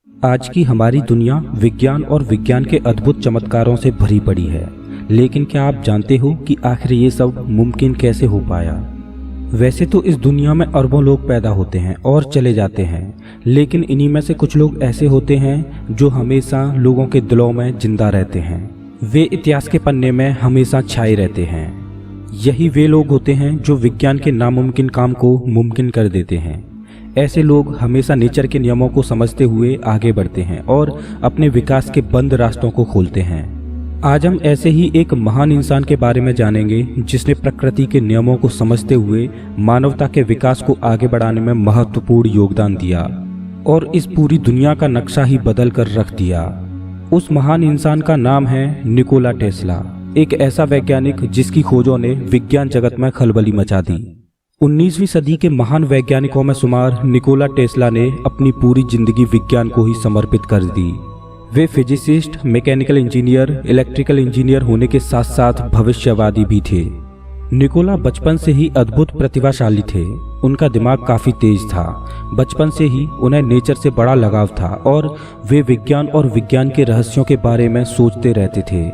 आज की हमारी दुनिया विज्ञान और विज्ञान के अद्भुत चमत्कारों से भरी पड़ी है, लेकिन क्या आप जानते हो कि आखिर ये सब मुमकिन कैसे हो पाया? वैसे तो इस दुनिया में अरबों लोग पैदा होते हैं और चले जाते हैं, लेकिन इन्हीं में से कुछ लोग ऐसे होते हैं जो हमेशा लोगों के दिलों में जिंदा रहते हैं। वे इतिहास के पन्ने में हमेशा छाए रहते हैं। यही वे लोग होते हैं जो विज्ञान के नामुमकिन काम को मुमकिन कर देते हैं। ऐसे लोग हमेशा नेचर के नियमों को समझते हुए आगे बढ़ते हैं और अपने विकास के बंद रास्तों को खोलते हैं। आज हम ऐसे ही एक महान इंसान के बारे में जानेंगे जिसने प्रकृति के नियमों को समझते हुए मानवता के विकास को आगे बढ़ाने में महत्वपूर्ण योगदान दिया और इस पूरी दुनिया का नक्शा ही बदल कर रख दिया। उस महान इंसान का नाम है निकोला टेस्ला, एक ऐसा वैज्ञानिक जिसकी खोजों ने विज्ञान जगत में खलबली मचा दी। 19वीं सदी के महान वैज्ञानिकों में शुमार निकोला टेस्ला ने अपनी पूरी जिंदगी विज्ञान को ही समर्पित कर दी। वे physicist, mechanical engineer, electrical engineer होने के साथ साथ भविष्यवादी भी थे। निकोला बचपन से ही अद्भुत प्रतिभाशाली थे। उनका दिमाग काफी तेज था। बचपन से ही उन्हें नेचर से बड़ा लगाव था और वे विज्ञान और विज्ञान के रहस्यों के बारे में सोचते रहते थे।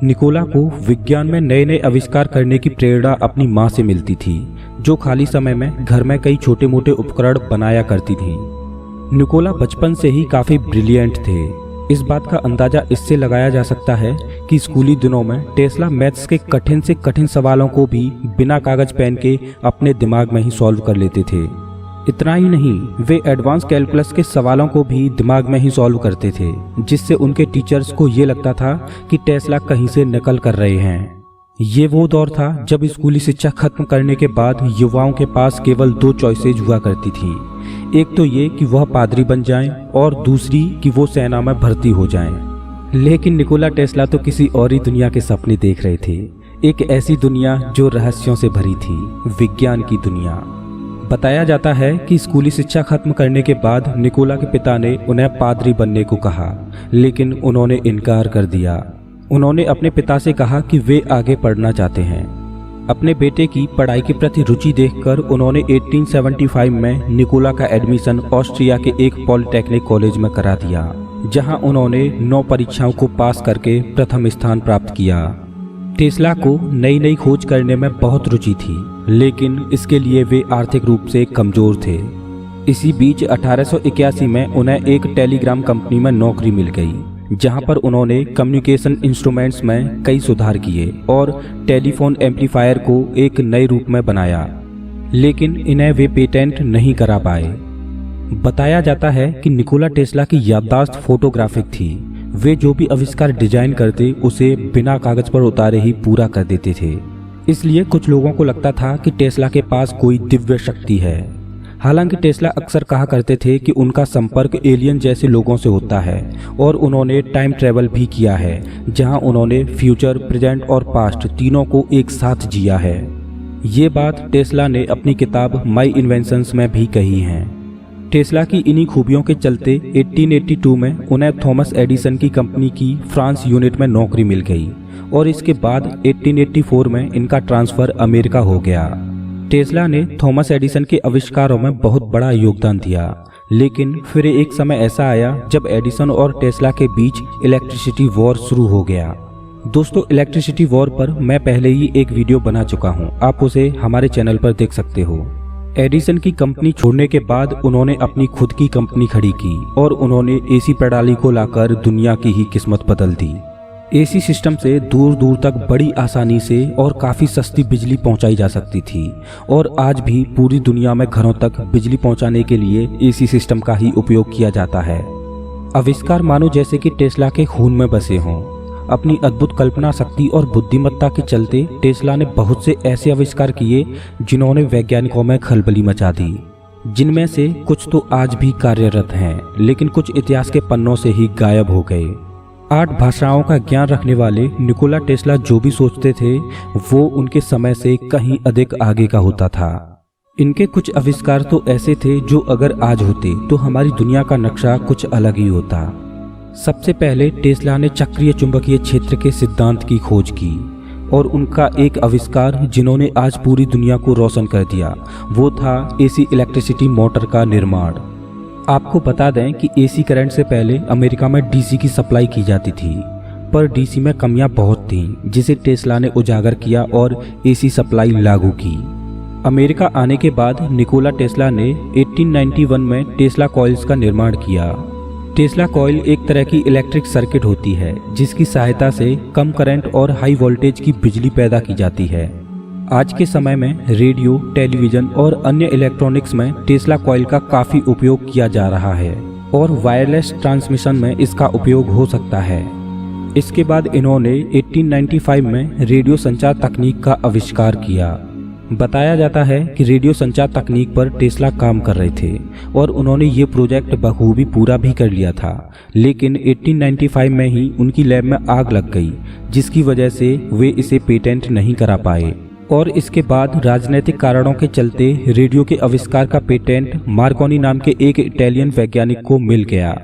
निकोला को विज्ञान में नए नए आविष्कार करने की प्रेरणा अपनी माँ से मिलती थी, जो खाली समय में घर में कई छोटे मोटे उपकरण बनाया करती थी। निकोला बचपन से ही काफी ब्रिलियंट थे। इस बात का अंदाजा इससे लगाया जा सकता है कि स्कूली दिनों में टेस्ला मैथ्स के कठिन से कठिन सवालों को भी बिना कागज पेन के अपने दिमाग में ही सॉल्व कर लेते थे। इतना ही नहीं, वे एडवांस कैलकुलस के सवालों को भी दिमाग में ही सॉल्व करते थे, जिससे उनके टीचर्स को ये लगता था कि टेस्ला कहीं से नकल कर रहे हैं। ये वो दौर था जब स्कूली शिक्षा खत्म करने के बाद युवाओं के पास केवल 2 चॉइसेज हुआ करती थी। एक तो ये कि वह पादरी बन जाएं और दूसरी कि वो सेना में भर्ती हो जाएं। लेकिन निकोला टेस्ला तो किसी और ही दुनिया के सपने देख रहे थे, एक ऐसी दुनिया जो रहस्यों से भरी थी, विज्ञान की दुनिया। बताया जाता है कि स्कूली शिक्षा खत्म करने के बाद निकोला के पिता ने उन्हें पादरी बनने को कहा, लेकिन उन्होंने इनकार कर दिया। उन्होंने अपने पिता से कहा कि वे आगे पढ़ना चाहते हैं। अपने बेटे की पढ़ाई के प्रति रुचि देखकर उन्होंने 1875 में निकोला का एडमिशन ऑस्ट्रिया के एक पॉलिटेक्निक कॉलेज में करा दिया, जहां उन्होंने 9 परीक्षाओं को पास करके प्रथम स्थान प्राप्त किया। टेस्ला को नई नई खोज करने में बहुत रुचि थी, लेकिन इसके लिए वे आर्थिक रूप से कमजोर थे। इसी बीच 1881 में उन्हें एक टेलीग्राम कंपनी में नौकरी मिल गई, जहां पर उन्होंने कम्युनिकेशन इंस्ट्रूमेंट्स में कई सुधार किए और टेलीफोन एम्पलीफायर को एक नए रूप में बनाया, लेकिन इन्हें वे पेटेंट नहीं करा पाए। बताया जाता है कि निकोला टेस्ला की याददाश्त फोटोग्राफिक थी। वे जो भी आविष्कार डिजाइन करते उसे बिना कागज पर उतारे ही पूरा कर देते थे। इसलिए कुछ लोगों को लगता था कि टेस्ला के पास कोई दिव्य शक्ति है। हालांकि टेस्ला अक्सर कहा करते थे कि उनका संपर्क एलियन जैसे लोगों से होता है और उन्होंने टाइम ट्रेवल भी किया है, जहां उन्होंने फ्यूचर, प्रेजेंट और पास्ट तीनों को एक साथ जिया है। ये बात टेस्ला ने अपनी किताब माई इन्वेंशंस में भी कही है। टेस्ला की इन्हीं खूबियों के चलते 1882 में उन्हें थॉमस एडिसन की कंपनी की फ्रांस यूनिट में नौकरी मिल गई और इसके बाद 1884 में इनका ट्रांसफर अमेरिका हो गया। टेस्ला ने थॉमस एडिसन के आविष्कारों में बहुत बड़ा योगदान दिया, लेकिन फिर एक समय ऐसा आया जब एडिसन और टेस्ला के बीच इलेक्ट्रिसिटी वॉर शुरू हो गया। दोस्तों, इलेक्ट्रिसिटी वॉर पर मैं पहले ही एक वीडियो बना चुका हूं, आप उसे हमारे चैनल पर देख सकते हो। एडिसन की कंपनी छोड़ने के बाद उन्होंने अपनी खुद की कंपनी खड़ी की और उन्होंने एसी प्रणाली को लाकर दुनिया की ही किस्मत बदल दी। एसी सिस्टम से दूर दूर तक बड़ी आसानी से और काफ़ी सस्ती बिजली पहुंचाई जा सकती थी और आज भी पूरी दुनिया में घरों तक बिजली पहुंचाने के लिए एसी सिस्टम का ही उपयोग किया जाता है। आविष्कार मानो जैसे कि टेस्ला के खून में बसे हों। अपनी अद्भुत कल्पना शक्ति और बुद्धिमत्ता के चलते टेस्ला ने बहुत से ऐसे आविष्कार किए जिन्होंने वैज्ञानिकों में खलबली मचा दी, जिनमें से कुछ तो आज भी कार्यरत हैं, लेकिन कुछ इतिहास के पन्नों से ही गायब हो गए। 8 भाषाओं का ज्ञान रखने वाले निकोला टेस्ला जो भी सोचते थे वो उनके समय से कहीं अधिक आगे का होता था। इनके कुछ आविष्कार तो ऐसे थे जो अगर आज होते तो हमारी दुनिया का नक्शा कुछ अलग ही होता। सबसे पहले टेस्ला ने चक्रीय चुंबकीय क्षेत्र के सिद्धांत की खोज की और उनका एक आविष्कार जिन्होंने आज पूरी दुनिया को रोशन कर दिया वो था एसी इलेक्ट्रिसिटी मोटर का निर्माण। आपको बता दें कि एसी करंट से पहले अमेरिका में डीसी की सप्लाई की जाती थी, पर डीसी में कमियां बहुत थीं, जिसे टेस्ला ने उजागर किया और एसी सप्लाई लागू की। अमेरिका आने के बाद निकोला टेस्ला ने 1891 में टेस्ला कॉइल्स का निर्माण किया। टेस्ला कॉइल एक तरह की इलेक्ट्रिक सर्किट होती है जिसकी सहायता से कम करंट और हाई वोल्टेज की बिजली पैदा की जाती है। आज के समय में रेडियो, टेलीविजन और अन्य इलेक्ट्रॉनिक्स में टेस्ला कॉइल का काफ़ी उपयोग किया जा रहा है और वायरलेस ट्रांसमिशन में इसका उपयोग हो सकता है। इसके बाद इन्होंने 1895 में रेडियो संचार तकनीक का आविष्कार किया। बताया जाता है कि रेडियो संचार तकनीक पर टेस्ला काम कर रहे थे और उन्होंने ये प्रोजेक्ट बखूबी पूरा भी कर लिया था, लेकिन 1895 में ही उनकी लैब में आग लग गई, जिसकी वजह से वे इसे पेटेंट नहीं करा पाए। और इसके बाद राजनीतिक कारणों के चलते रेडियो के आविष्कार का पेटेंट मार्कोनी नाम के एक इटालियन वैज्ञानिक को मिल गया।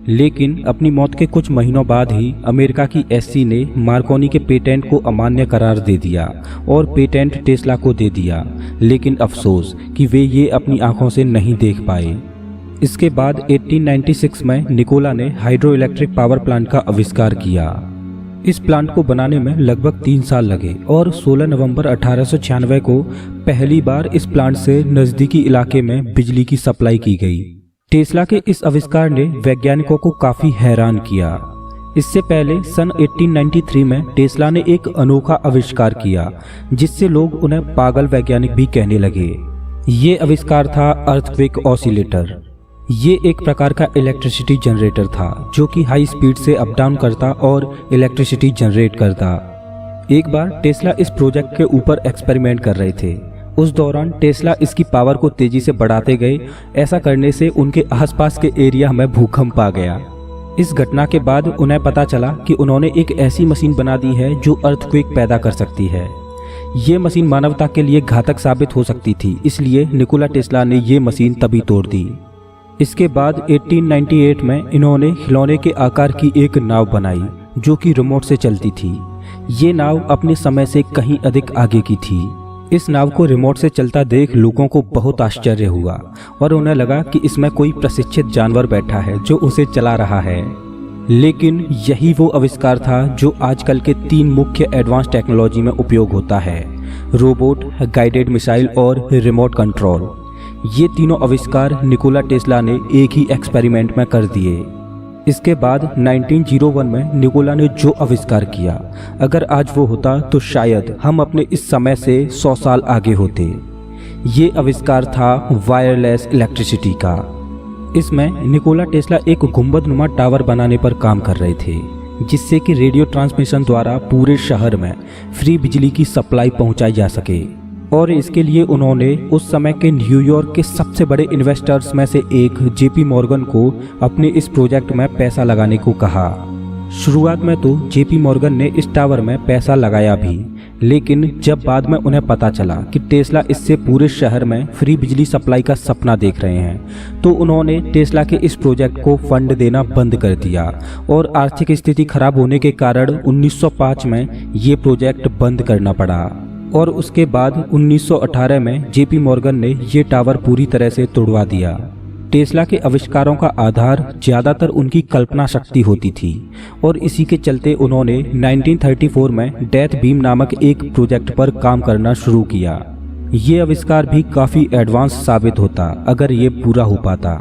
लेकिन अपनी मौत के कुछ महीनों बाद ही अमेरिका की एससी ने मार्कोनी के पेटेंट को अमान्य करार दे दिया और पेटेंट टेस्ला को दे दिया, लेकिन अफसोस कि वे ये अपनी आंखों से नहीं देख पाए। इसके बाद 1896 में निकोला ने हाइड्रो इलेक्ट्रिक पावर प्लांट का आविष्कार किया। इस प्लांट को बनाने में लगभग 3 साल लगे और 16 नवंबर 1896 को पहली बार इस प्लांट से नज़दीकी इलाके में बिजली की सप्लाई की गई। टेस्ला के इस आविष्कार ने वैज्ञानिकों को काफ़ी हैरान किया। इससे पहले सन 1893 में टेस्ला ने एक अनोखा आविष्कार किया जिससे लोग उन्हें पागल वैज्ञानिक भी कहने लगे। ये आविष्कार था अर्थक्वेक ऑसिलेटर। ये एक प्रकार का इलेक्ट्रिसिटी जनरेटर था जो कि हाई स्पीड से अप डाउन करता और इलेक्ट्रिसिटी जनरेट करता। एक बार टेस्ला इस प्रोजेक्ट के ऊपर एक्सपेरिमेंट कर रहे थे। उस दौरान टेस्ला इसकी पावर को तेजी से बढ़ाते गए। ऐसा करने से उनके आसपास के एरिया में भूकंप आ गया। इस घटना के बाद उन्हें पता चला कि उन्होंने एक ऐसी मशीन बना दी है जो अर्थक्वेक पैदा कर सकती है। ये मशीन मानवता के लिए घातक साबित हो सकती थी, इसलिए निकोला टेस्ला ने ये मशीन तभी तोड़ दी। इसके बाद 1898 में इन्होंने खिलौने के आकार की एक नाव बनाई जो कि रिमोट से चलती थी। ये नाव अपने समय से कहीं अधिक आगे की थी। इस नाव को रिमोट से चलता देख लोगों को बहुत आश्चर्य हुआ और उन्हें लगा कि इसमें कोई प्रशिक्षित जानवर बैठा है जो उसे चला रहा है। लेकिन यही वो आविष्कार था जो आजकल के 3 मुख्य एडवांस टेक्नोलॉजी में उपयोग होता है: रोबोट, गाइडेड मिसाइल और रिमोट कंट्रोल। ये तीनों आविष्कार निकोला टेस्ला ने एक ही एक्सपेरिमेंट में कर दिए। इसके बाद 1901 में निकोला ने जो आविष्कार किया, अगर आज वो होता तो शायद हम अपने इस समय से 100 साल आगे होते। ये आविष्कार था वायरलेस इलेक्ट्रिसिटी का। इसमें निकोला टेस्ला एक गुंबदनुमा टावर बनाने पर काम कर रहे थे जिससे कि रेडियो ट्रांसमिशन द्वारा पूरे शहर में फ्री बिजली की सप्लाई पहुंचाई जा सके। और इसके लिए उन्होंने उस समय के न्यूयॉर्क के सबसे बड़े इन्वेस्टर्स में से एक जेपी मॉर्गन को अपने इस प्रोजेक्ट में पैसा लगाने को कहा। शुरुआत में तो जेपी मॉर्गन ने इस टावर में पैसा लगाया भी, लेकिन जब बाद में उन्हें पता चला कि टेस्ला इससे पूरे शहर में फ्री बिजली सप्लाई का सपना देख रहे हैं, तो उन्होंने टेस्ला के इस प्रोजेक्ट को फंड देना बंद कर दिया और आर्थिक स्थिति खराब होने के कारण 1905 में ये प्रोजेक्ट बंद करना पड़ा। और उसके बाद 1918 में जेपी मॉर्गन ने ये टावर पूरी तरह से तोड़वा दिया। टेस्ला के आविष्कारों का आधार ज़्यादातर उनकी कल्पना शक्ति होती थी और इसी के चलते उन्होंने 1934 में डेथ बीम नामक एक प्रोजेक्ट पर काम करना शुरू किया। ये आविष्कार भी काफ़ी एडवांस साबित होता अगर ये पूरा हो पाता।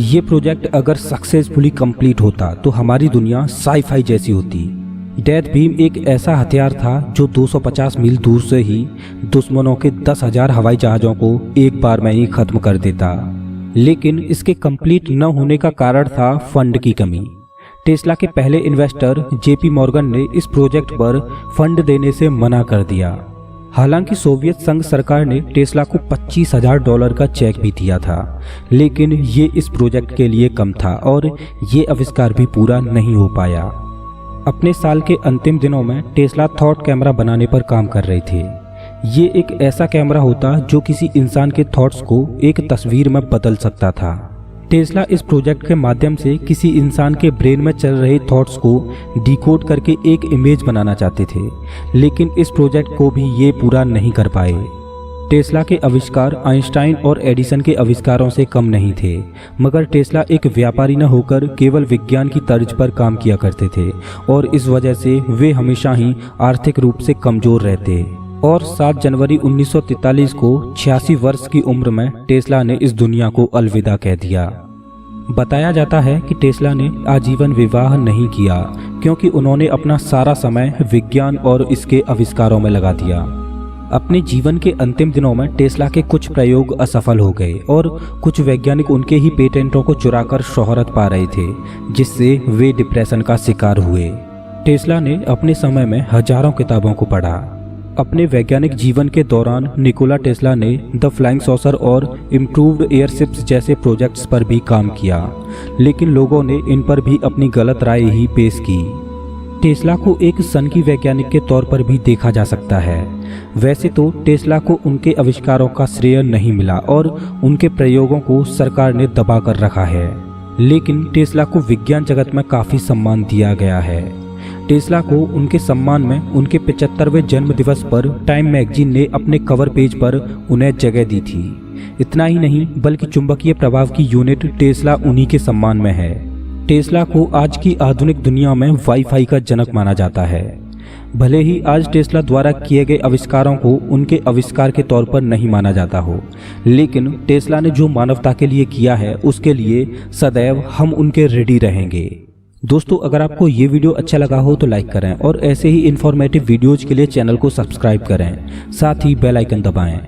ये प्रोजेक्ट अगर सक्सेसफुली कंप्लीट होता तो हमारी दुनिया साई-फाई जैसी होती। डेथ बीम एक ऐसा हथियार था जो 250 मील दूर से ही दुश्मनों के 10,000 हवाई जहाज़ों को एक बार में ही खत्म कर देता। लेकिन इसके कंप्लीट न होने का कारण था फंड की कमी। टेस्ला के पहले इन्वेस्टर जेपी मॉर्गन ने इस प्रोजेक्ट पर फंड देने से मना कर दिया। हालांकि सोवियत संघ सरकार ने टेस्ला को $25,000 का चेक भी दिया था, लेकिन ये इस प्रोजेक्ट के लिए कम था और ये आविष्कार भी पूरा नहीं हो पाया। अपने साल के अंतिम दिनों में टेस्ला थॉट कैमरा बनाने पर काम कर रहे थे। ये एक ऐसा कैमरा होता जो किसी इंसान के थॉट्स को एक तस्वीर में बदल सकता था। टेस्ला इस प्रोजेक्ट के माध्यम से किसी इंसान के ब्रेन में चल रहे थॉट्स को डिकोड करके एक इमेज बनाना चाहते थे, लेकिन इस प्रोजेक्ट को भी ये पूरा नहीं कर पाए। टेस्ला के आविष्कार आइंस्टाइन और एडिसन के आविष्कारों से कम नहीं थे, मगर टेस्ला एक व्यापारी न होकर केवल विज्ञान की तर्ज पर काम किया करते थे और इस वजह से वे हमेशा ही आर्थिक रूप से कमजोर रहते। और 7 जनवरी 1943 को 86 वर्ष की उम्र में टेस्ला ने इस दुनिया को अलविदा कह दिया। बताया जाता है कि टेस्ला ने आजीवन विवाह नहीं किया क्योंकि उन्होंने अपना सारा समय विज्ञान और इसके आविष्कारों में लगा दिया। अपने जीवन के अंतिम दिनों में टेस्ला के कुछ प्रयोग असफल हो गए और कुछ वैज्ञानिक उनके ही पेटेंटों को चुराकर शोहरत पा रहे थे, जिससे वे डिप्रेशन का शिकार हुए। टेस्ला ने अपने समय में हजारों किताबों को पढ़ा। अपने वैज्ञानिक जीवन के दौरान निकोला टेस्ला ने द फ्लाइंग सॉसर और इम्प्रूव्ड एयरशिप्स जैसे प्रोजेक्ट्स पर भी काम किया, लेकिन लोगों ने इन पर भी अपनी गलत राय ही पेश की। टेस्ला को एक सनकी वैज्ञानिक के तौर पर भी देखा जा सकता है। वैसे तो टेस्ला को उनके आविष्कारों का श्रेय नहीं मिला और उनके प्रयोगों को सरकार ने दबा कर रखा है, लेकिन टेस्ला को विज्ञान जगत में काफ़ी सम्मान दिया गया है। टेस्ला को उनके सम्मान में उनके 75वें जन्म दिवस पर टाइम मैगजीन ने अपने कवर पेज पर उन्हें जगह दी थी। इतना ही नहीं बल्कि चुंबकीय प्रभाव की यूनिट टेस्ला उन्हीं के सम्मान में है। टेस्ला को आज की आधुनिक दुनिया में वाईफाई का जनक माना जाता है। भले ही आज टेस्ला द्वारा किए गए आविष्कारों को उनके आविष्कार के तौर पर नहीं माना जाता हो, लेकिन टेस्ला ने जो मानवता के लिए किया है उसके लिए सदैव हम उनके रेडी रहेंगे। दोस्तों, अगर आपको ये वीडियो अच्छा लगा हो तो लाइक करें और ऐसे ही इन्फॉर्मेटिव वीडियोज के लिए चैनल को सब्सक्राइब करें, साथ ही बेल आइकन दबाएं।